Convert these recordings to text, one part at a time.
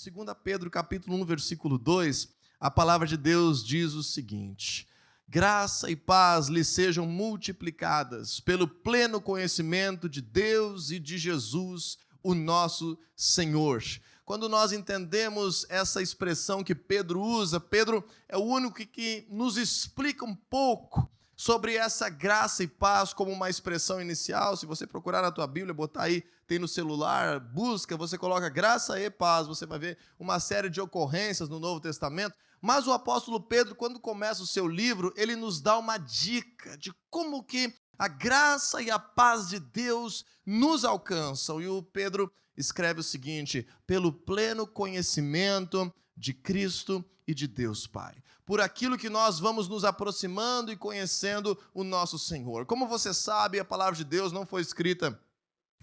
2 Pedro capítulo 1, versículo 2, a palavra de Deus diz o seguinte: graça e paz lhes sejam multiplicadas pelo pleno conhecimento de Deus e de Jesus, o nosso Senhor. Quando nós entendemos essa expressão que Pedro usa, Pedro é o único que nos explica um pouco sobre essa graça e paz como uma expressão inicial. Se você procurar na tua Bíblia, botar aí, tem no celular, busca, você coloca graça e paz, você vai ver uma série de ocorrências no Novo Testamento. Mas o apóstolo Pedro, quando começa o seu livro, ele nos dá uma dica de como que a graça e a paz de Deus nos alcançam. E o Pedro escreve o seguinte: pelo pleno conhecimento de Cristo e de Deus Pai. Por aquilo que nós vamos nos aproximando e conhecendo o nosso Senhor. Como você sabe, a palavra de Deus não foi escrita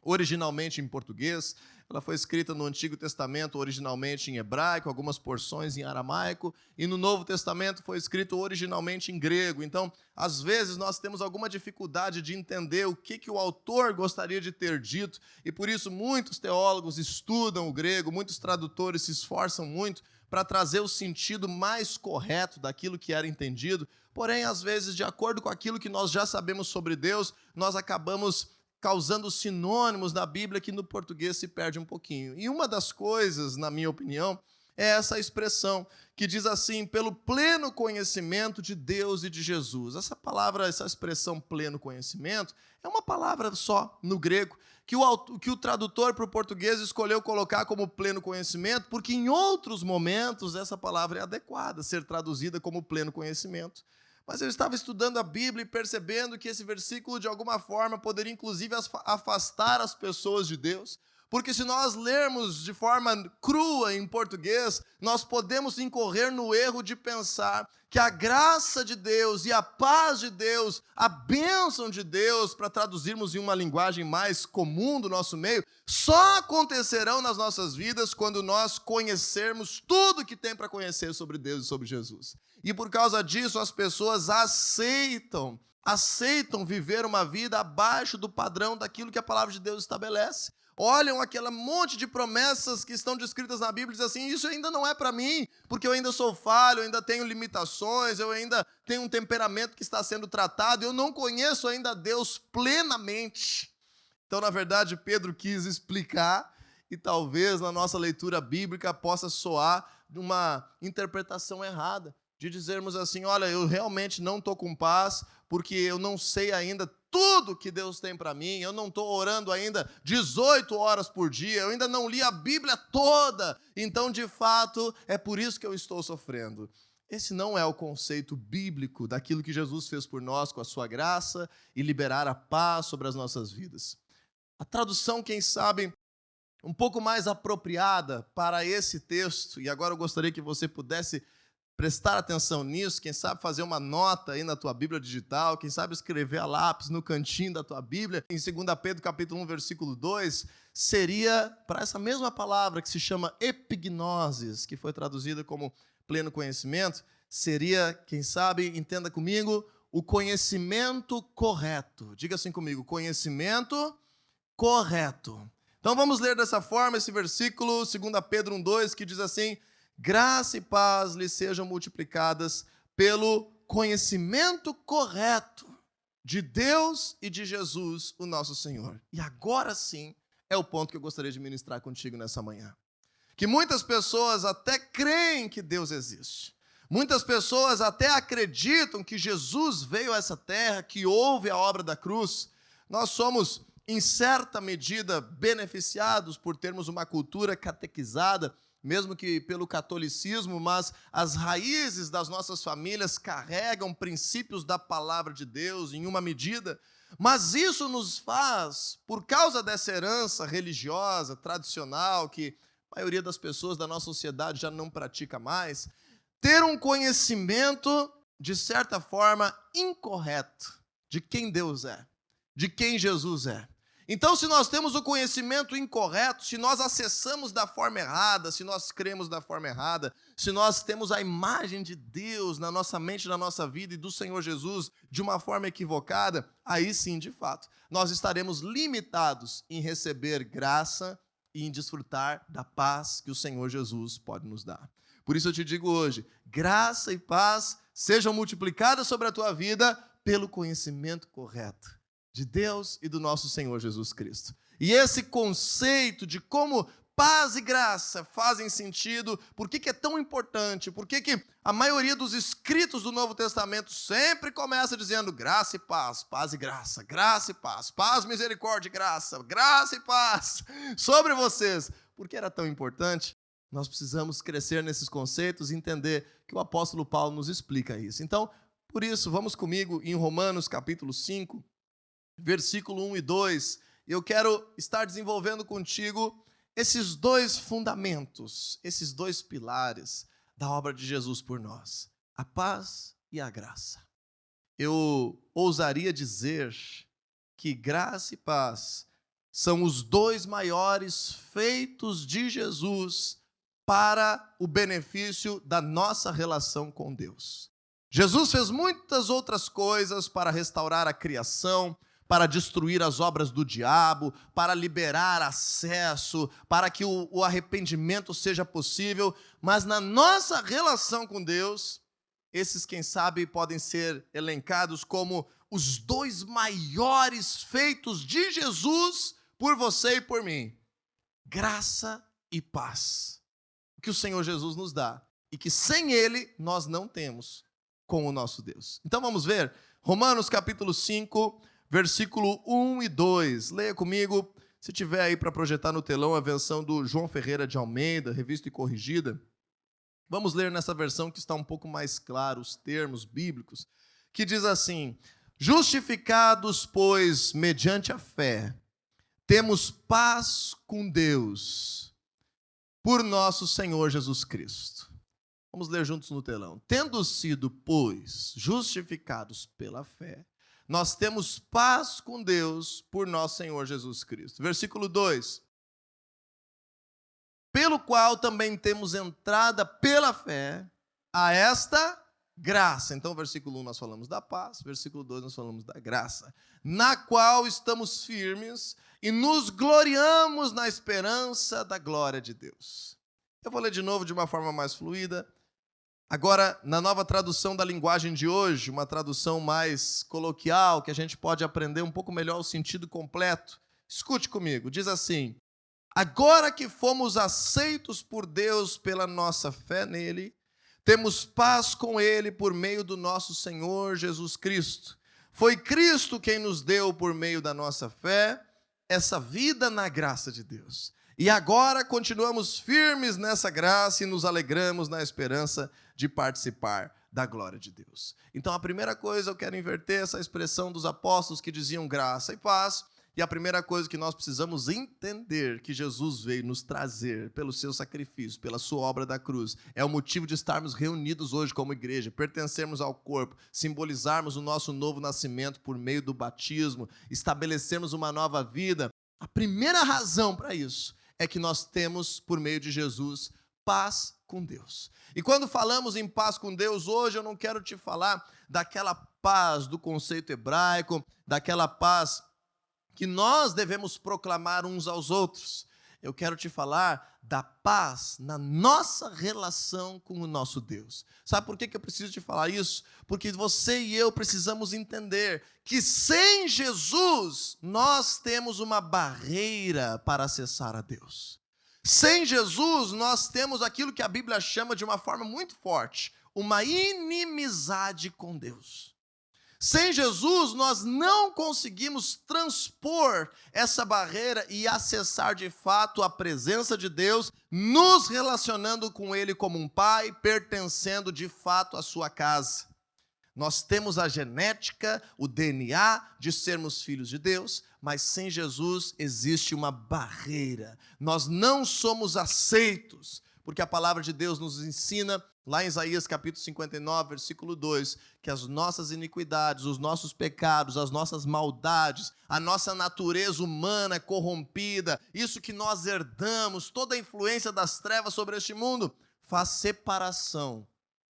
originalmente em português, ela foi escrita no Antigo Testamento originalmente em hebraico, algumas porções em aramaico, e no Novo Testamento foi escrito originalmente em grego. Então, às vezes nós temos alguma dificuldade de entender o que o autor gostaria de ter dito, e por isso muitos teólogos estudam o grego, muitos tradutores se esforçam muito para trazer o sentido mais correto daquilo que era entendido. Porém, às vezes, de acordo com aquilo que nós já sabemos sobre Deus, nós acabamos causando sinônimos na Bíblia que no português se perde um pouquinho. E uma das coisas, na minha opinião, é essa expressão que diz assim: pelo pleno conhecimento de Deus e de Jesus. Essa palavra, essa expressão pleno conhecimento, é uma palavra só no grego, que o tradutor para o português escolheu colocar como pleno conhecimento, porque em outros momentos essa palavra é adequada, ser traduzida como pleno conhecimento. Mas eu estava estudando a Bíblia e percebendo que esse versículo, de alguma forma, poderia inclusive afastar as pessoas de Deus. Porque se nós lermos de forma crua em português, nós podemos incorrer no erro de pensar que a graça de Deus e a paz de Deus, a bênção de Deus, para traduzirmos em uma linguagem mais comum do nosso meio, só acontecerão nas nossas vidas quando nós conhecermos tudo que tem para conhecer sobre Deus e sobre Jesus. E por causa disso, as pessoas aceitam viver uma vida abaixo do padrão daquilo que a palavra de Deus estabelece. Olham aquele monte de promessas que estão descritas na Bíblia e dizem assim: isso ainda não é para mim, porque eu ainda sou falho, eu ainda tenho limitações, eu ainda tenho um temperamento que está sendo tratado, eu não conheço ainda Deus plenamente. Então, na verdade, Pedro quis explicar, e talvez na nossa leitura bíblica possa soar uma interpretação errada, de dizermos assim: olha, eu realmente não estou com paz, porque eu não sei ainda tudo que Deus tem para mim, eu não estou orando ainda 18 horas por dia, eu ainda não li a Bíblia toda, então, de fato, é por isso que eu estou sofrendo. Esse não é o conceito bíblico daquilo que Jesus fez por nós com a sua graça e liberar a paz sobre as nossas vidas. A tradução, quem sabe, um pouco mais apropriada para esse texto, e agora eu gostaria que você pudesse prestar atenção nisso, quem sabe fazer uma nota aí na tua Bíblia digital, quem sabe escrever a lápis no cantinho da tua Bíblia, em 2 Pedro capítulo 1, versículo 2, seria para essa mesma palavra que se chama epignosis, que foi traduzida como pleno conhecimento, seria, quem sabe, entenda comigo, o conhecimento correto. Diga assim comigo: conhecimento correto. Então vamos ler dessa forma esse versículo, 2 Pedro 1, 2, que diz assim: graça e paz lhes sejam multiplicadas pelo conhecimento correto de Deus e de Jesus, o nosso Senhor. E agora sim é o ponto que eu gostaria de ministrar contigo nessa manhã. Que muitas pessoas até creem que Deus existe. Muitas pessoas até acreditam que Jesus veio a essa terra, que houve a obra da cruz. Nós somos, em certa medida, beneficiados por termos uma cultura catequizada, mesmo que pelo catolicismo, mas as raízes das nossas famílias carregam princípios da palavra de Deus em uma medida, mas isso nos faz, por causa dessa herança religiosa, tradicional, que a maioria das pessoas da nossa sociedade já não pratica mais, ter um conhecimento, de certa forma, incorreto de quem Deus é, de quem Jesus é. Então, se nós temos o conhecimento incorreto, se nós acessamos da forma errada, se nós cremos da forma errada, se nós temos a imagem de Deus na nossa mente, na nossa vida e do Senhor Jesus de uma forma equivocada, aí sim, de fato, nós estaremos limitados em receber graça e em desfrutar da paz que o Senhor Jesus pode nos dar. Por isso eu te digo hoje, graça e paz sejam multiplicadas sobre a tua vida pelo conhecimento correto de Deus e do nosso Senhor Jesus Cristo. E esse conceito de como paz e graça fazem sentido, por que é tão importante, por que a maioria dos escritos do Novo Testamento sempre começa dizendo graça e paz e paz, misericórdia e graça e paz sobre vocês. Por que era tão importante? Nós precisamos crescer nesses conceitos e entender que o apóstolo Paulo nos explica isso. Então, por isso, vamos comigo em Romanos capítulo 5, versículo 1 e 2. Eu quero estar desenvolvendo contigo esses dois fundamentos, esses dois pilares da obra de Jesus por nós, a paz e a graça. Eu ousaria dizer que graça e paz são os dois maiores feitos de Jesus para o benefício da nossa relação com Deus. Jesus fez muitas outras coisas para restaurar a criação, para destruir as obras do diabo, para liberar acesso, para que o arrependimento seja possível, mas na nossa relação com Deus, esses, quem sabe, podem ser elencados como os dois maiores feitos de Jesus por você e por mim: graça e paz, que o Senhor Jesus nos dá e que sem Ele nós não temos com o nosso Deus. Então vamos ver Romanos capítulo 5, versículo 1 e 2. Leia comigo, se tiver aí para projetar no telão a versão do João Ferreira de Almeida, revista e corrigida. Vamos ler nessa versão que está um pouco mais claro os termos bíblicos, que diz assim: justificados, pois, mediante a fé, temos paz com Deus, por nosso Senhor Jesus Cristo. Vamos ler juntos no telão. Tendo sido, pois, justificados pela fé, nós temos paz com Deus por nosso Senhor Jesus Cristo. Versículo 2. Pelo qual também temos entrada pela fé a esta graça. Então, versículo 1 nós falamos da paz, versículo 2 nós falamos da graça, na qual estamos firmes e nos gloriamos na esperança da glória de Deus. Eu vou ler de novo de uma forma mais fluida. Agora, na nova tradução da linguagem de hoje, uma tradução mais coloquial, que a gente pode aprender um pouco melhor o sentido completo. Escute comigo, diz assim: agora que fomos aceitos por Deus pela nossa fé nele, temos paz com ele por meio do nosso Senhor Jesus Cristo. Foi Cristo quem nos deu, por meio da nossa fé, essa vida na graça de Deus. E agora continuamos firmes nessa graça e nos alegramos na esperança de participar da glória de Deus. Então, a primeira coisa, eu quero inverter essa expressão dos apóstolos que diziam graça e paz. E a primeira coisa que nós precisamos entender que Jesus veio nos trazer pelo seu sacrifício, pela sua obra da cruz, é o motivo de estarmos reunidos hoje como igreja, pertencermos ao corpo, simbolizarmos o nosso novo nascimento por meio do batismo, estabelecermos uma nova vida. A primeira razão para isso é que nós temos, por meio de Jesus, paz com Deus. E quando falamos em paz com Deus, hoje eu não quero te falar daquela paz do conceito hebraico, daquela paz que nós devemos proclamar uns aos outros. Eu quero te falar da paz na nossa relação com o nosso Deus. Sabe por que eu preciso te falar isso? Porque você e eu precisamos entender que sem Jesus nós temos uma barreira para acessar a Deus. Sem Jesus nós temos aquilo que a Bíblia chama de uma forma muito forte, uma inimizade com Deus. Sem Jesus, nós não conseguimos transpor essa barreira e acessar de fato a presença de Deus, nos relacionando com Ele como um pai, pertencendo de fato à sua casa. Nós temos a genética, o DNA de sermos filhos de Deus, mas sem Jesus existe uma barreira. Nós não somos aceitos, porque a palavra de Deus nos ensina, lá em Isaías capítulo 59, versículo 2, que as nossas iniquidades, os nossos pecados, as nossas maldades, a nossa natureza humana corrompida, isso que nós herdamos, toda a influência das trevas sobre este mundo, faz separação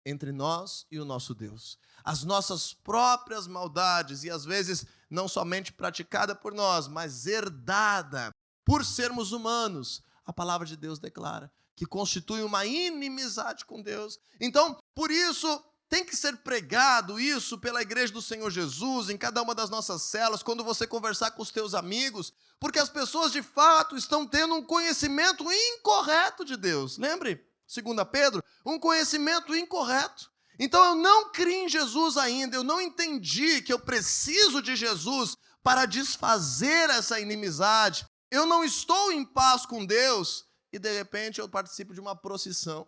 entre nós e o nosso Deus. As nossas próprias maldades, e às vezes não somente praticada por nós, mas herdada por sermos humanos, a palavra de Deus declara, que constitui uma inimizade com Deus. Então, por isso, tem que ser pregado isso pela igreja do Senhor Jesus, em cada uma das nossas células, quando você conversar com os teus amigos, porque as pessoas de fato estão tendo um conhecimento incorreto de Deus. Lembre, 2 Pedro, um conhecimento incorreto. Então eu não criei em Jesus ainda, eu não entendi que eu preciso de Jesus para desfazer essa inimizade. Eu não estou em paz com Deus e de repente eu participo de uma procissão.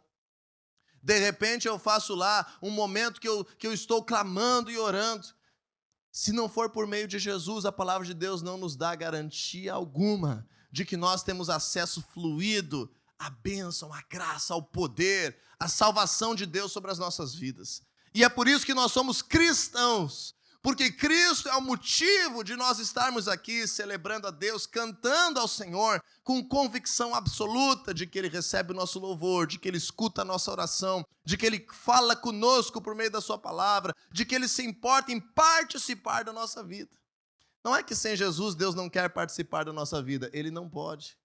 De repente eu faço lá um momento que eu estou clamando e orando. Se não for por meio de Jesus, a palavra de Deus não nos dá garantia alguma de que nós temos acesso fluido à bênção, à graça, ao poder, à salvação de Deus sobre as nossas vidas. E é por isso que nós somos cristãos, porque Cristo é o motivo de nós estarmos aqui celebrando a Deus, cantando ao Senhor, com convicção absoluta de que Ele recebe o nosso louvor, de que Ele escuta a nossa oração, de que Ele fala conosco por meio da sua palavra, de que Ele se importa em participar da nossa vida. Não é que sem Jesus Deus não quer participar da nossa vida, Ele não pode.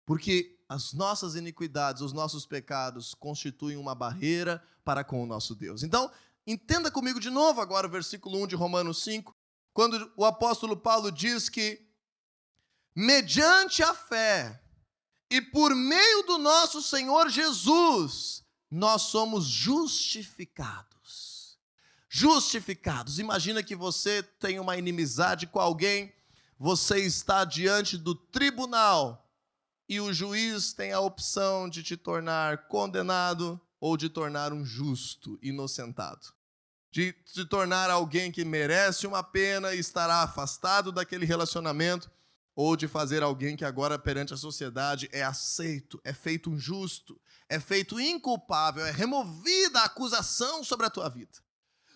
Porque as nossas iniquidades, os nossos pecados constituem uma barreira para com o nosso Deus. Então, entenda comigo de novo agora o versículo 1 de Romanos 5, quando o apóstolo Paulo diz que, mediante a fé e por meio do nosso Senhor Jesus, nós somos justificados. Justificados. Imagina que você tem uma inimizade com alguém, você está diante do tribunal e o juiz tem a opção de te tornar condenado ou de tornar um justo, inocentado. De te tornar alguém que merece uma pena e estará afastado daquele relacionamento, ou de fazer alguém que agora perante a sociedade é aceito, é feito um justo, é feito inculpável, é removida a acusação sobre a tua vida.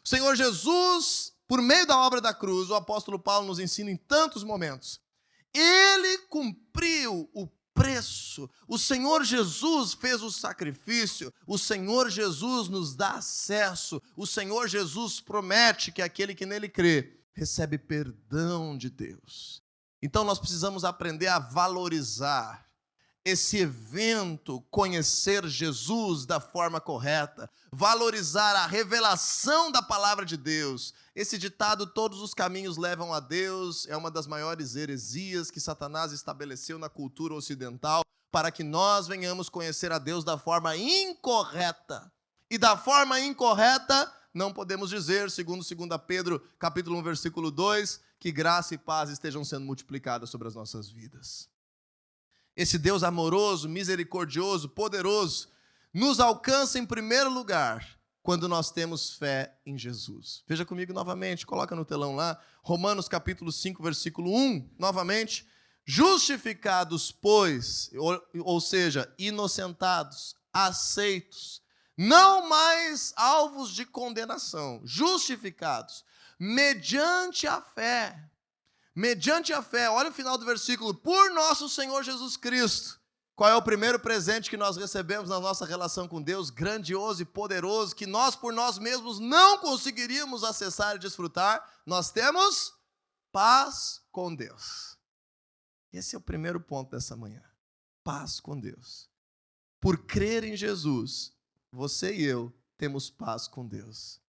O Senhor Jesus, por meio da obra da cruz, o apóstolo Paulo nos ensina em tantos momentos, Ele cumpriu o preço. O Senhor Jesus fez o sacrifício, o Senhor Jesus nos dá acesso, o Senhor Jesus promete que aquele que nele crê recebe perdão de Deus. Então nós precisamos aprender a valorizar esse evento, conhecer Jesus da forma correta, valorizar a revelação da palavra de Deus. Esse ditado, todos os caminhos levam a Deus, é uma das maiores heresias que Satanás estabeleceu na cultura ocidental para que nós venhamos conhecer a Deus da forma incorreta. E da forma incorreta, não podemos dizer, segundo 2 Pedro, capítulo 1, versículo 2, que graça e paz estejam sendo multiplicadas sobre as nossas vidas. Esse Deus amoroso, misericordioso, poderoso, nos alcança em primeiro lugar quando nós temos fé em Jesus. Veja comigo novamente, coloca no telão lá, Romanos capítulo 5, versículo 1, novamente. Justificados, pois, ou seja, inocentados, aceitos, não mais alvos de condenação, justificados, mediante a fé. Mediante a fé, olha o final do versículo, por nosso Senhor Jesus Cristo. Qual é o primeiro presente que nós recebemos na nossa relação com Deus? Grandioso e poderoso, que nós por nós mesmos não conseguiríamos acessar e desfrutar. Nós temos paz com Deus. Esse é o primeiro ponto dessa manhã. Paz com Deus. Por crer em Jesus, você e eu temos paz com Deus.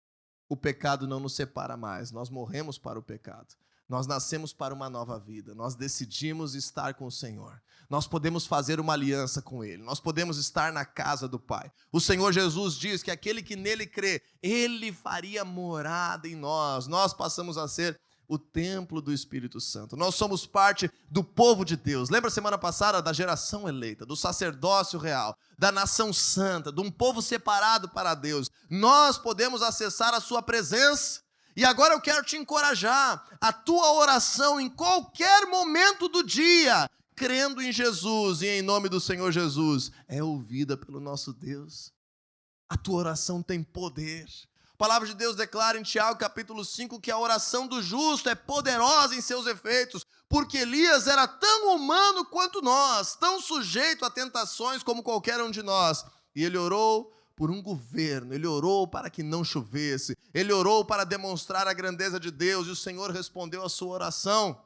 O pecado não nos separa mais, nós morremos para o pecado. Nós nascemos para uma nova vida, nós decidimos estar com o Senhor. Nós podemos fazer uma aliança com Ele, nós podemos estar na casa do Pai. O Senhor Jesus diz que aquele que nele crê, Ele faria morada em nós. Nós passamos a ser o templo do Espírito Santo. Nós somos parte do povo de Deus. Lembra semana passada da geração eleita, do sacerdócio real, da nação santa, de um povo separado para Deus. Nós podemos acessar a sua presença. E agora eu quero te encorajar, a tua oração em qualquer momento do dia, crendo em Jesus e em nome do Senhor Jesus, é ouvida pelo nosso Deus. A tua oração tem poder. A palavra de Deus declara em Tiago capítulo 5 que a oração do justo é poderosa em seus efeitos, porque Elias era tão humano quanto nós, tão sujeito a tentações como qualquer um de nós. E ele orou por um governo, ele orou para que não chovesse, ele orou para demonstrar a grandeza de Deus, e o Senhor respondeu a sua oração.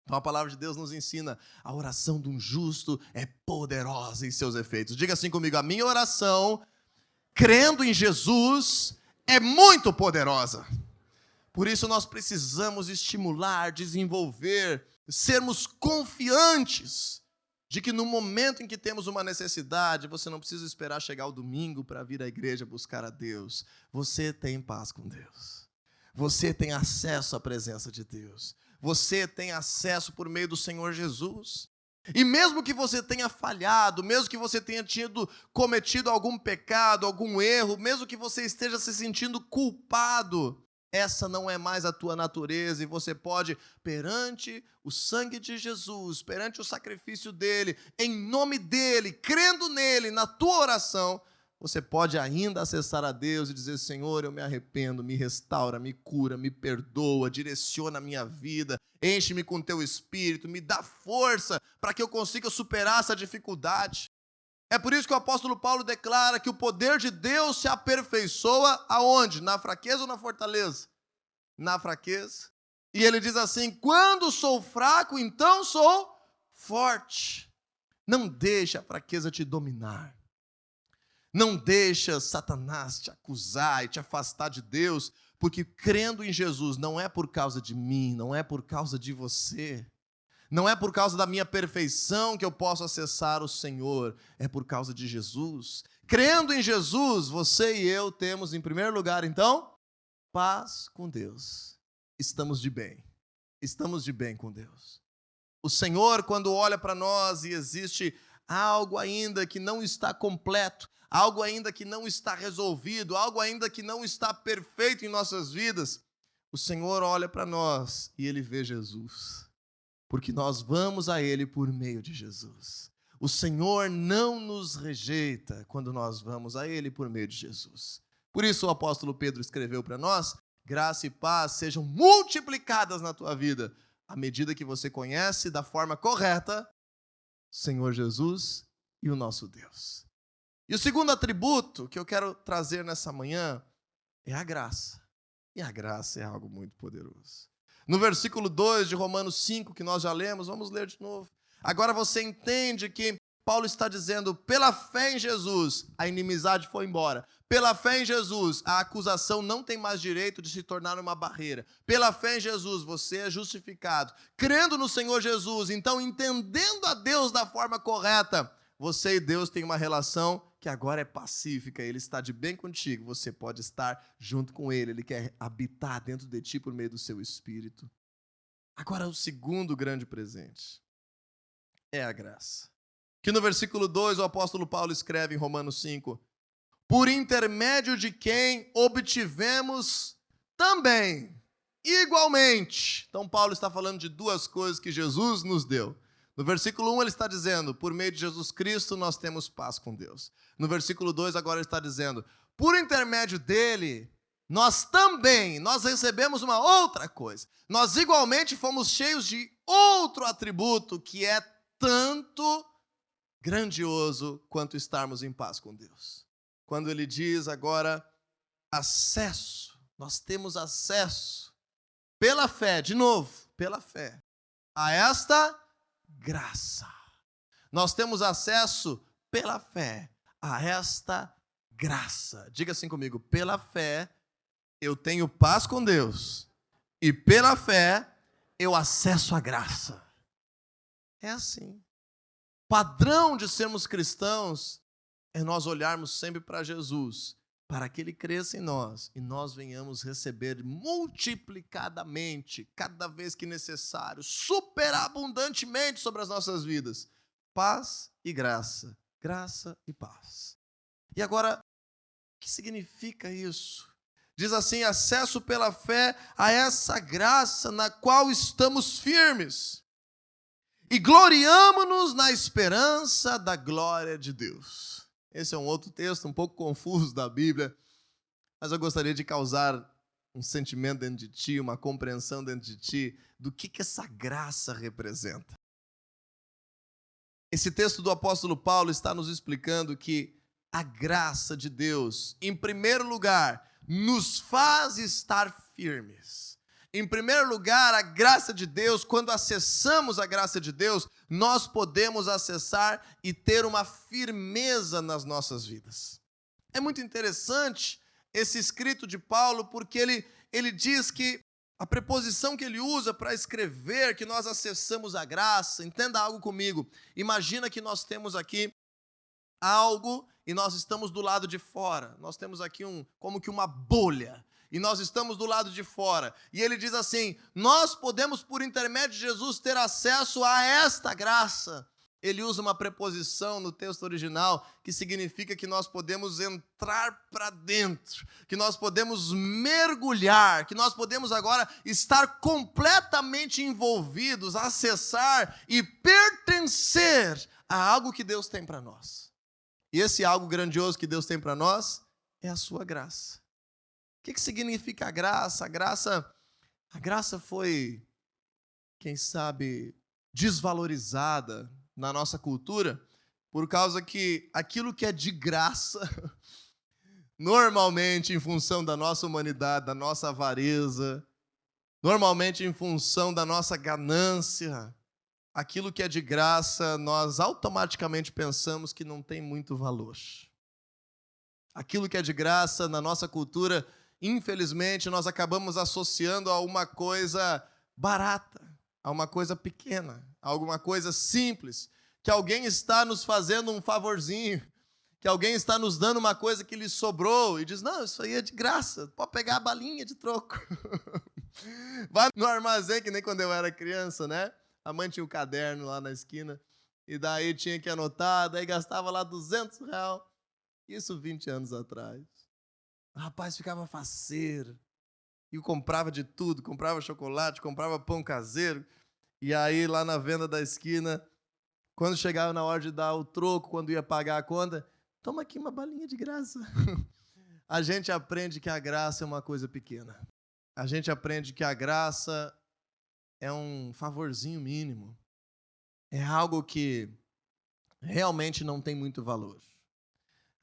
Então a palavra de Deus nos ensina, a oração de um justo é poderosa em seus efeitos. Diga assim comigo, a minha oração, crendo em Jesus, é muito poderosa. Por isso nós precisamos estimular, desenvolver, sermos confiantes de que no momento em que temos uma necessidade, você não precisa esperar chegar o domingo para vir à igreja buscar a Deus. Você tem paz com Deus. Você tem acesso à presença de Deus. Você tem acesso por meio do Senhor Jesus. E mesmo que você tenha falhado, mesmo que você tenha cometido algum pecado, algum erro, mesmo que você esteja se sentindo culpado, essa não é mais a tua natureza e você pode, perante o sangue de Jesus, perante o sacrifício dele, em nome dele, crendo nele, na tua oração, você pode ainda acessar a Deus e dizer, Senhor, eu me arrependo, me restaura, me cura, me perdoa, direciona a minha vida, enche-me com teu espírito, me dá força para que eu consiga superar essa dificuldade. É por isso que o apóstolo Paulo declara que o poder de Deus se aperfeiçoa aonde? Na fraqueza ou na fortaleza? Na fraqueza. E ele diz assim, quando sou fraco, então sou forte. Não deixe a fraqueza te dominar. Não deixa Satanás te acusar e te afastar de Deus, porque crendo em Jesus não é por causa de mim, não é por causa de você. Não é por causa da minha perfeição que eu posso acessar o Senhor, é por causa de Jesus. Crendo em Jesus, você e eu temos, em primeiro lugar, então, paz com Deus. Estamos de bem com Deus. O Senhor, quando olha para nós e existe algo ainda que não está completo, algo ainda que não está resolvido, algo ainda que não está perfeito em nossas vidas, o Senhor olha para nós e Ele vê Jesus. Porque nós vamos a Ele por meio de Jesus. O Senhor não nos rejeita quando nós vamos a Ele por meio de Jesus. Por isso o apóstolo Pedro escreveu para nós, graça e paz sejam multiplicadas na tua vida, à medida que você conhece da forma correta o Senhor Jesus e o nosso Deus. E o segundo atributo que eu quero trazer nessa manhã é a graça. E a graça é algo muito poderoso. No versículo 2 de Romanos 5, que nós já lemos, vamos ler de novo. Agora você entende que Paulo está dizendo, pela fé em Jesus, a inimizade foi embora. Pela fé em Jesus, a acusação não tem mais direito de se tornar uma barreira. Pela fé em Jesus, você é justificado. Crendo no Senhor Jesus, então entendendo a Deus da forma correta, você e Deus têm uma relação que agora é pacífica, Ele está de bem contigo, você pode estar junto com Ele, Ele quer habitar dentro de ti por meio do seu Espírito. Agora o segundo grande presente é a graça. Que no versículo 2 o apóstolo Paulo escreve em Romanos 5, por intermédio de quem obtivemos também, igualmente. Então Paulo está falando de duas coisas que Jesus nos deu. No versículo 1 ele está dizendo, por meio de Jesus Cristo nós temos paz com Deus. No versículo 2 agora ele está dizendo, por intermédio dele, nós recebemos uma outra coisa. Nós igualmente fomos cheios de outro atributo que é tanto grandioso quanto estarmos em paz com Deus. Quando ele diz agora, acesso, nós temos acesso pela fé, de novo, pela fé, a esta graça. Nós temos acesso pela fé a esta graça. Diga assim comigo, pela fé eu tenho paz com Deus e pela fé eu acesso a graça. É assim. Padrão de sermos cristãos é nós olharmos sempre para Jesus, para que Ele cresça em nós e nós venhamos receber multiplicadamente, cada vez que necessário, superabundantemente sobre as nossas vidas, paz e graça, graça e paz. E agora, o que significa isso? Diz assim, acesso pela fé a essa graça na qual estamos firmes e gloriamo-nos na esperança da glória de Deus. Esse é um outro texto um pouco confuso da Bíblia, mas eu gostaria de causar um sentimento dentro de ti, uma compreensão dentro de ti do que essa graça representa. Esse texto do apóstolo Paulo está nos explicando que a graça de Deus, em primeiro lugar, nos faz estar firmes. Em primeiro lugar, a graça de Deus, quando acessamos a graça de Deus, nós podemos acessar e ter uma firmeza nas nossas vidas. É muito interessante esse escrito de Paulo, porque ele diz que a preposição que ele usa para escrever que nós acessamos a graça, entenda algo comigo. Imagina que nós temos aqui algo e nós estamos do lado de fora. Nós temos aqui como que uma bolha. E nós estamos do lado de fora. E ele diz assim: nós podemos, por intermédio de Jesus, ter acesso a esta graça. Ele usa uma preposição no texto original que significa que nós podemos entrar para dentro, que nós podemos mergulhar, que nós podemos agora estar completamente envolvidos, acessar e pertencer a algo que Deus tem para nós. E esse algo grandioso que Deus tem para nós é a sua graça. O que significa a graça? A graça foi, quem sabe, desvalorizada na nossa cultura, por causa que aquilo que é de graça, normalmente em função da nossa humanidade, da nossa avareza, normalmente em função da nossa ganância, aquilo que é de graça, nós automaticamente pensamos que não tem muito valor. Aquilo que é de graça, na nossa cultura, infelizmente, nós acabamos associando a uma coisa barata, a uma coisa pequena, a alguma coisa simples, que alguém está nos fazendo um favorzinho, que alguém está nos dando uma coisa que lhe sobrou e diz: não, isso aí é de graça, pode pegar a balinha de troco. Vai no armazém, que nem quando eu era criança, né? A mãe tinha um caderno lá na esquina, e daí tinha que anotar, daí gastava lá R$200. Isso 20 anos atrás. O rapaz ficava faceiro. E comprava de tudo, comprava chocolate, comprava pão caseiro. E aí, lá na venda da esquina, quando chegava na hora de dar o troco, quando ia pagar a conta, toma aqui uma balinha de graça. A gente aprende que a graça é uma coisa pequena. A gente aprende que a graça é um favorzinho mínimo. É algo que realmente não tem muito valor.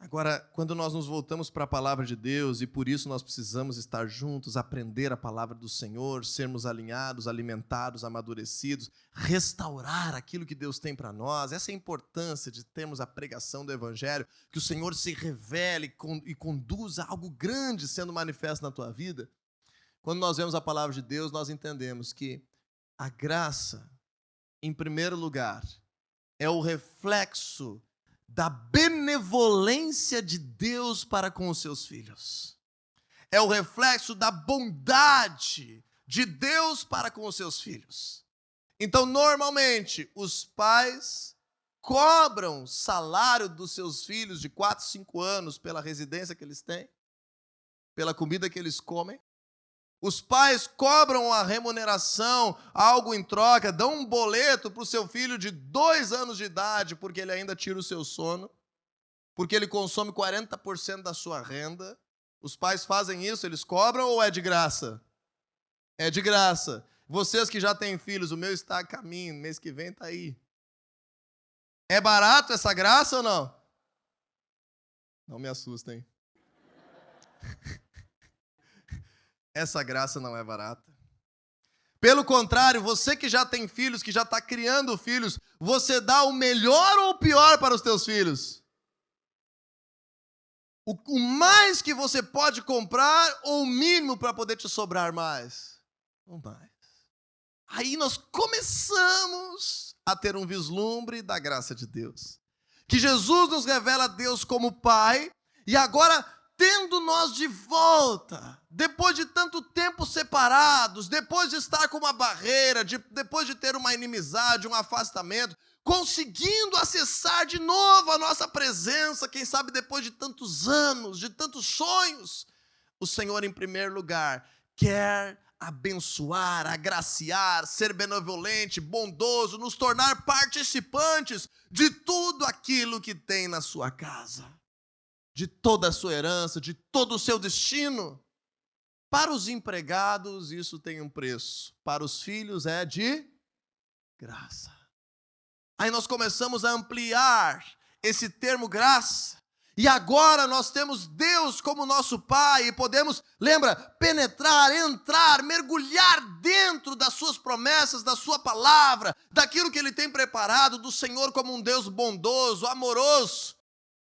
Agora, quando nós nos voltamos para a palavra de Deus, e por isso nós precisamos estar juntos, aprender a palavra do Senhor, sermos alinhados, alimentados, amadurecidos, restaurar aquilo que Deus tem para nós, essa é a importância de termos a pregação do Evangelho, que o Senhor se revele e conduza algo grande sendo manifesto na tua vida. Quando nós vemos a palavra de Deus, nós entendemos que a graça, em primeiro lugar, é o reflexo da benevolência de Deus para com os seus filhos. É o reflexo da bondade de Deus para com os seus filhos. Então, normalmente, os pais cobram salário dos seus filhos de 4, 5 anos pela residência que eles têm, pela comida que eles comem. Os pais cobram a remuneração, algo em troca, dão um boleto para o seu filho de 2 anos de idade, porque ele ainda tira o seu sono, porque ele consome 40% da sua renda. Os pais fazem isso, eles cobram ou é de graça? É de graça. Vocês que já têm filhos, o meu está a caminho, mês que vem está aí. É barato essa graça ou não? Não me assustem. Essa graça não é barata. Pelo contrário, você que já tem filhos, que já está criando filhos, você dá o melhor ou o pior para os teus filhos? O mais que você pode comprar ou o mínimo para poder te sobrar mais? Não mais. Aí nós começamos a ter um vislumbre da graça de Deus. Que Jesus nos revela Deus como Pai, e agora, tendo nós de volta, depois de tanto tempo separados, depois de estar com uma barreira, depois de ter uma inimizade, um afastamento, conseguindo acessar de novo a nossa presença, quem sabe depois de tantos anos, de tantos sonhos, o Senhor, em primeiro lugar, quer abençoar, agraciar, ser benevolente, bondoso, nos tornar participantes de tudo aquilo que tem na sua casa, de toda a sua herança, de todo o seu destino. Para os empregados, isso tem um preço. Para os filhos, é de graça. Aí nós começamos a ampliar esse termo graça. E agora nós temos Deus como nosso Pai e podemos, lembra, penetrar, entrar, mergulhar dentro das suas promessas, da sua palavra, daquilo que Ele tem preparado, do Senhor como um Deus bondoso, amoroso.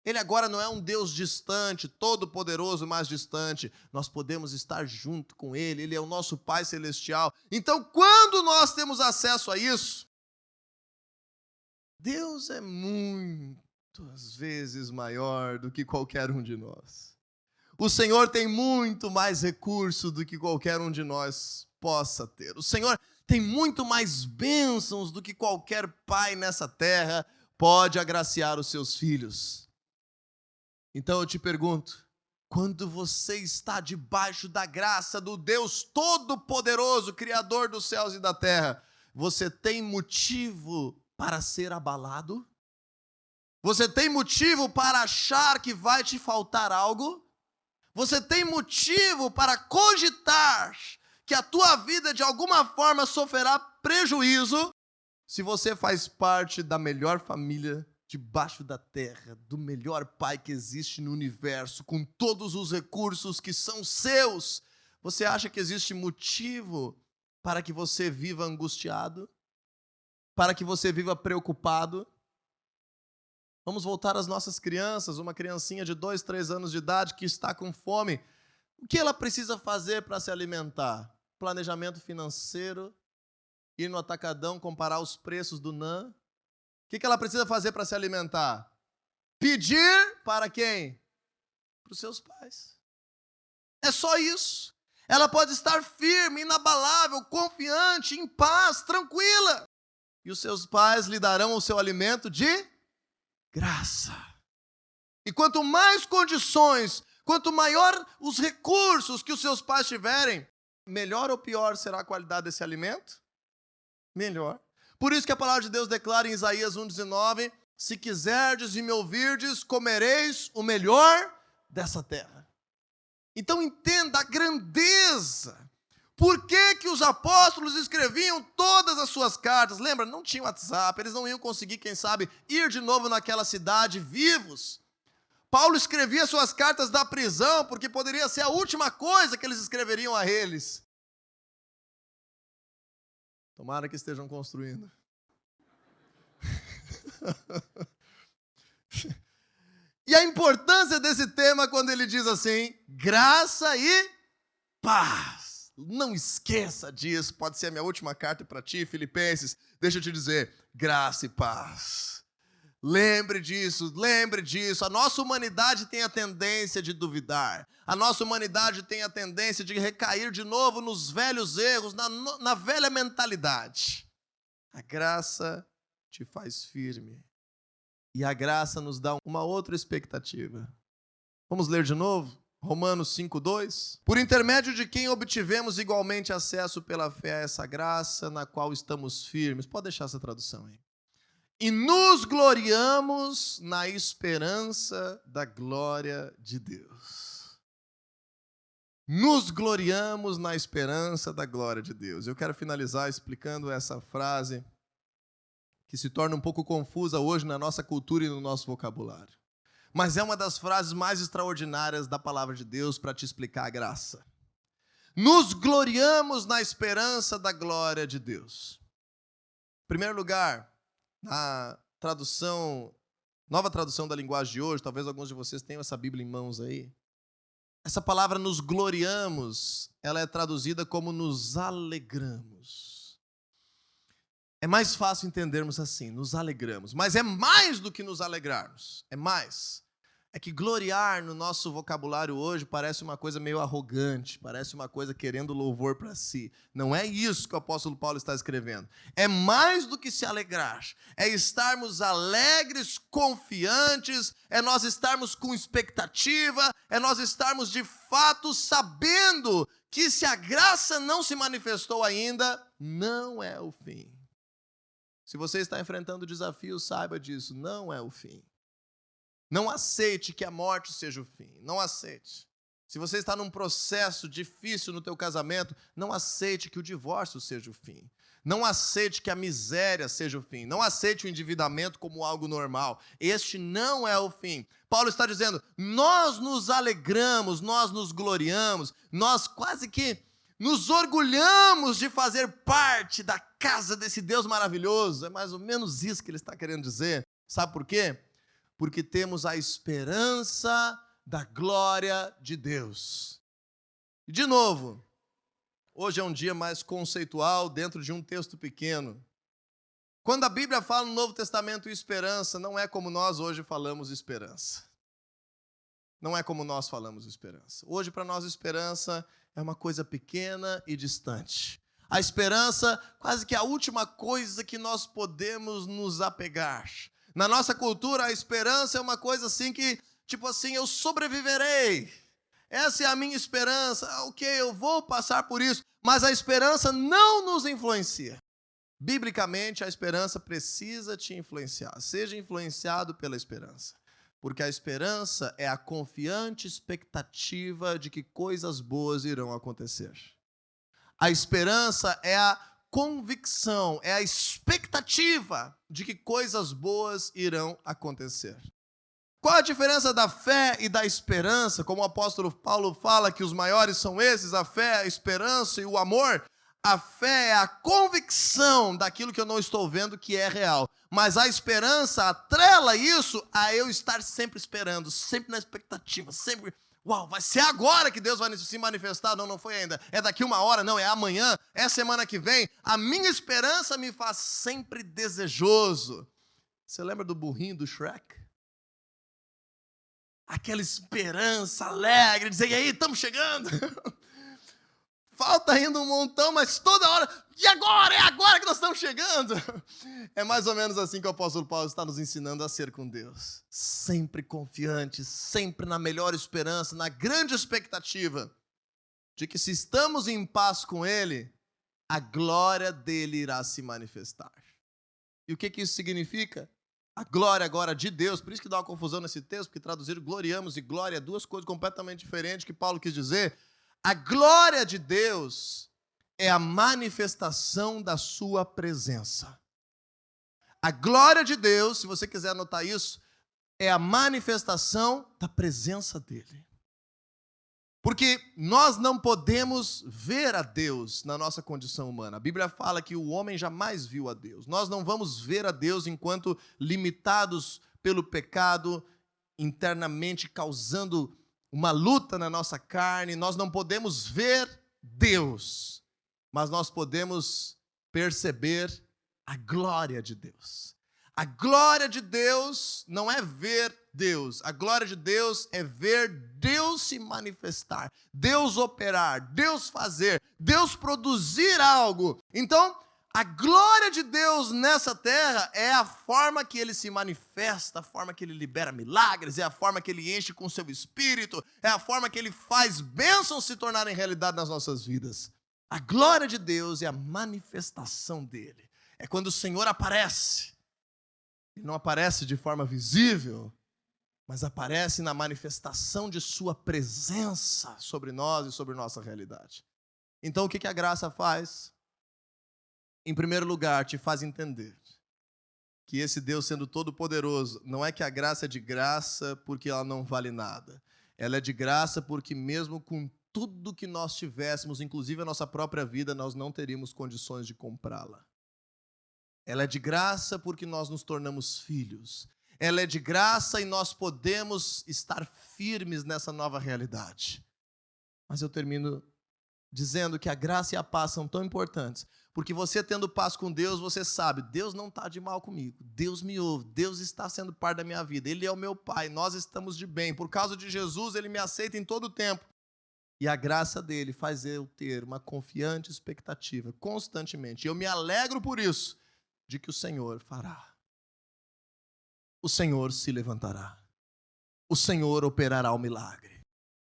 Ele agora não é um Deus distante, todo-poderoso, mas distante. Nós podemos estar junto com Ele, Ele é o nosso Pai Celestial. Então, quando nós temos acesso a isso, Deus é muitas vezes maior do que qualquer um de nós. O Senhor tem muito mais recurso do que qualquer um de nós possa ter. O Senhor tem muito mais bênçãos do que qualquer pai nessa terra pode agraciar os seus filhos. Então eu te pergunto, quando você está debaixo da graça do Deus Todo-Poderoso, Criador dos céus e da terra, você tem motivo para ser abalado? Você tem motivo para achar que vai te faltar algo? Você tem motivo para cogitar que a tua vida de alguma forma sofrerá prejuízo se você faz parte da melhor família debaixo da terra, do melhor pai que existe no universo, com todos os recursos que são seus? Você acha que existe motivo para que você viva angustiado? Para que você viva preocupado? Vamos voltar às nossas crianças, uma criancinha de 2, 3 anos de idade que está com fome. O que ela precisa fazer para se alimentar? Planejamento financeiro, ir no atacadão, comparar os preços do NAN. O que ela precisa fazer para se alimentar? Pedir para quem? Para os seus pais. É só isso. Ela pode estar firme, inabalável, confiante, em paz, tranquila. E os seus pais lhe darão o seu alimento de graça. E quanto mais condições, quanto maior os recursos que os seus pais tiverem, melhor ou pior será a qualidade desse alimento? Melhor. Por isso que a palavra de Deus declara em Isaías 1,19: se quiserdes e me ouvirdes, comereis o melhor dessa terra. Então entenda a grandeza. Por que os apóstolos escreviam todas as suas cartas? Lembra, não tinha WhatsApp, eles não iam conseguir, quem sabe, ir de novo naquela cidade vivos. Paulo escrevia suas cartas da prisão, porque poderia ser a última coisa que eles escreveriam a eles. Tomara que estejam construindo. E a importância desse tema quando ele diz assim, graça e paz. Não esqueça disso, pode ser a minha última carta para ti, Filipenses. Deixa eu te dizer, graça e paz. Lembre disso. A nossa humanidade tem a tendência de duvidar. A nossa humanidade tem a tendência de recair de novo nos velhos erros, na velha mentalidade. A graça te faz firme. E a graça nos dá uma outra expectativa. Vamos ler de novo? Romanos 5,2. Por intermédio de quem obtivemos igualmente acesso pela fé a essa graça na qual estamos firmes. Pode deixar essa tradução aí. E nos gloriamos na esperança da glória de Deus. Nos gloriamos na esperança da glória de Deus. Eu quero finalizar explicando essa frase que se torna um pouco confusa hoje na nossa cultura e no nosso vocabulário. Mas é uma das frases mais extraordinárias da palavra de Deus para te explicar a graça. Nos gloriamos na esperança da glória de Deus. Em primeiro lugar, na tradução, nova tradução da linguagem de hoje, talvez alguns de vocês tenham essa Bíblia em mãos aí. Essa palavra nos gloriamos, ela é traduzida como nos alegramos. É mais fácil entendermos assim, nos alegramos. Mas é mais do que nos alegrarmos, é mais. É que gloriar no nosso vocabulário hoje parece uma coisa meio arrogante, parece uma coisa querendo louvor para si. Não é isso que o apóstolo Paulo está escrevendo. É mais do que se alegrar. É estarmos alegres, confiantes, é nós estarmos com expectativa, é nós estarmos de fato sabendo que se a graça não se manifestou ainda, não é o fim. Se você está enfrentando desafios, saiba disso, não é o fim. Não aceite que a morte seja o fim, não aceite. Se você está num processo difícil no teu casamento, não aceite que o divórcio seja o fim. Não aceite que a miséria seja o fim. Não aceite o endividamento como algo normal. Este não é o fim. Paulo está dizendo, nós nos alegramos, nós nos gloriamos, nós quase que nos orgulhamos de fazer parte da casa desse Deus maravilhoso. É mais ou menos isso que ele está querendo dizer. Sabe por quê? Porque temos a esperança da glória de Deus. E de novo, hoje é um dia mais conceitual dentro de um texto pequeno. Quando a Bíblia fala no Novo Testamento esperança, não é como nós hoje falamos esperança. Não é como nós falamos esperança. Hoje, para nós, esperança é uma coisa pequena e distante. A esperança, quase que a última coisa que nós podemos nos apegar. Na nossa cultura, a esperança é uma coisa assim que, tipo assim, eu sobreviverei. Essa é a minha esperança. Ok, eu vou passar por isso. Mas a esperança não nos influencia. Biblicamente, a esperança precisa te influenciar. Seja influenciado pela esperança. Porque a esperança é a confiante expectativa de que coisas boas irão acontecer. A esperança é a convicção, é a expectativa de que coisas boas irão acontecer. Qual a diferença da fé e da esperança? Como o apóstolo Paulo fala que os maiores são esses, a fé, a esperança e o amor. A fé é a convicção daquilo que eu não estou vendo que é real. Mas a esperança atrela isso a eu estar sempre esperando, sempre na expectativa, sempre, uau, vai ser agora que Deus vai se manifestar. Não, não foi ainda. É daqui uma hora, não, é amanhã, é semana que vem. A minha esperança me faz sempre desejoso. Você lembra do burrinho do Shrek? Aquela esperança alegre, dizer, e aí, estamos chegando. Falta ainda um montão, mas toda hora, e agora? É agora que nós estamos chegando. É mais ou menos assim que o apóstolo Paulo está nos ensinando a ser com Deus. Sempre confiante, sempre na melhor esperança, na grande expectativa de que se estamos em paz com Ele, a glória dele irá se manifestar. E o que isso significa? A glória agora de Deus, por isso que dá uma confusão nesse texto, porque traduzir gloriamos e glória é duas coisas completamente diferentes que Paulo quis dizer. A glória de Deus é a manifestação da sua presença. A glória de Deus, se você quiser anotar isso, é a manifestação da presença dele. Porque nós não podemos ver a Deus na nossa condição humana. A Bíblia fala que o homem jamais viu a Deus. Nós não vamos ver a Deus enquanto limitados pelo pecado, internamente causando uma luta na nossa carne. Nós não podemos ver Deus, mas nós podemos perceber a glória de Deus. A glória de Deus não é ver Deus. A glória de Deus é ver Deus se manifestar, Deus operar, Deus fazer, Deus produzir algo. Então, a glória de Deus nessa terra é a forma que Ele se manifesta, a forma que Ele libera milagres, é a forma que Ele enche com o seu espírito, é a forma que Ele faz bênçãos se tornarem realidade nas nossas vidas. A glória de Deus é a manifestação dEle. É quando o Senhor aparece. Ele não aparece de forma visível, mas aparece na manifestação de sua presença sobre nós e sobre nossa realidade. Então, o que a graça faz? Em primeiro lugar, te faz entender que esse Deus, sendo todo-poderoso, não é que a graça é de graça porque ela não vale nada. Ela é de graça porque mesmo com tudo que nós tivéssemos, inclusive a nossa própria vida, nós não teríamos condições de comprá-la. Ela é de graça porque nós nos tornamos filhos. Ela é de graça e nós podemos estar firmes nessa nova realidade. Mas eu termino dizendo que a graça e a paz são tão importantes, porque você tendo paz com Deus, você sabe, Deus não está de mal comigo, Deus me ouve, Deus está sendo parte da minha vida, Ele é o meu Pai, nós estamos de bem, por causa de Jesus, Ele me aceita em todo o tempo. E a graça dele faz eu ter uma confiante expectativa, constantemente, e eu me alegro por isso, de que o Senhor fará. O Senhor se levantará. O Senhor operará o milagre.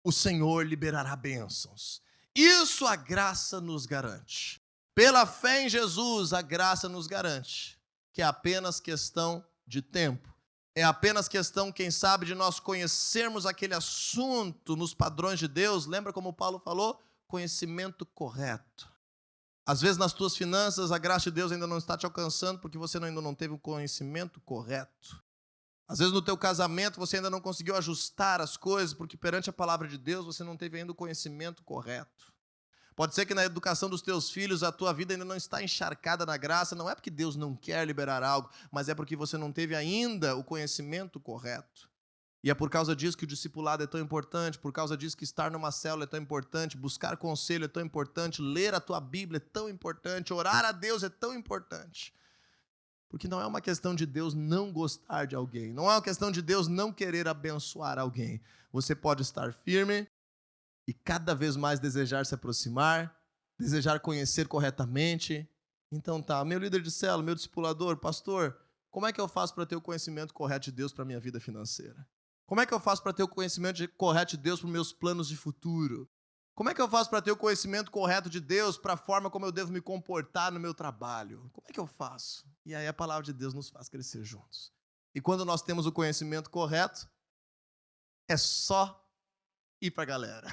O Senhor liberará bênçãos. Isso a graça nos garante. Pela fé em Jesus, a graça nos garante que é apenas questão de tempo. É apenas questão, quem sabe, de nós conhecermos aquele assunto nos padrões de Deus. Lembra como Paulo falou? Conhecimento correto. Às vezes nas tuas finanças a graça de Deus ainda não está te alcançando porque você ainda não teve o conhecimento correto. Às vezes no teu casamento você ainda não conseguiu ajustar as coisas porque perante a palavra de Deus você não teve ainda o conhecimento correto. Pode ser que na educação dos teus filhos a tua vida ainda não está encharcada na graça, não é porque Deus não quer liberar algo, mas é porque você não teve ainda o conhecimento correto. E é por causa disso que o discipulado é tão importante, por causa disso que estar numa célula é tão importante, buscar conselho é tão importante, ler a tua Bíblia é tão importante, orar a Deus é tão importante. Porque não é uma questão de Deus não gostar de alguém, não é uma questão de Deus não querer abençoar alguém. Você pode estar firme e cada vez mais desejar se aproximar, desejar conhecer corretamente. Então tá, meu líder de célula, meu discipulador, pastor, como é que eu faço para ter o conhecimento correto de Deus para a minha vida financeira? Como é que eu faço para ter o conhecimento correto de Deus para os meus planos de futuro? Como é que eu faço para ter o conhecimento correto de Deus para a forma como eu devo me comportar no meu trabalho? Como é que eu faço? E aí a palavra de Deus nos faz crescer juntos. E quando nós temos o conhecimento correto, é só ir para a galera.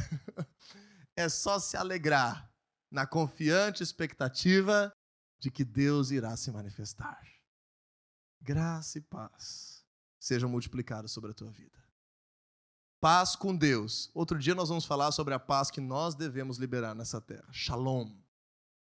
É só se alegrar na confiante expectativa de que Deus irá se manifestar. Graça e paz sejam multiplicados sobre a tua vida. Paz com Deus. Outro dia nós vamos falar sobre a paz que nós devemos liberar nessa terra. Shalom.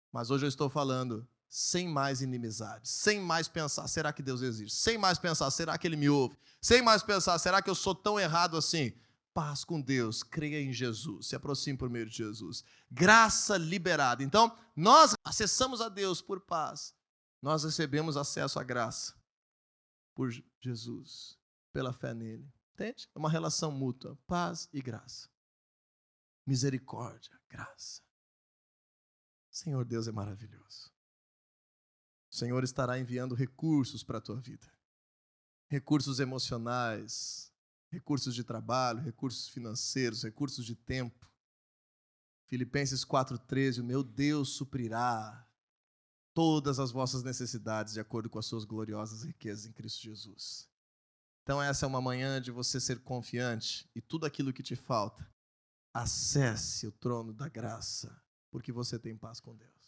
Mas hoje eu estou falando sem mais inimizade, sem mais pensar, será que Deus existe? Sem mais pensar, será que Ele me ouve? Sem mais pensar, será que eu sou tão errado assim? Paz com Deus, creia em Jesus, se aproxime por meio de Jesus. Graça liberada. Então, nós acessamos a Deus por paz. Nós recebemos acesso à graça por Jesus, pela fé nele. Entende? É uma relação mútua, paz e graça. Misericórdia, graça. Senhor Deus é maravilhoso. O Senhor estará enviando recursos para a tua vida. Recursos emocionais, recursos de trabalho, recursos financeiros, recursos de tempo. Filipenses 4,13, o meu Deus suprirá todas as vossas necessidades de acordo com as suas gloriosas riquezas em Cristo Jesus. Então essa é uma manhã de você ser confiante e tudo aquilo que te falta, acesse o trono da graça, porque você tem paz com Deus.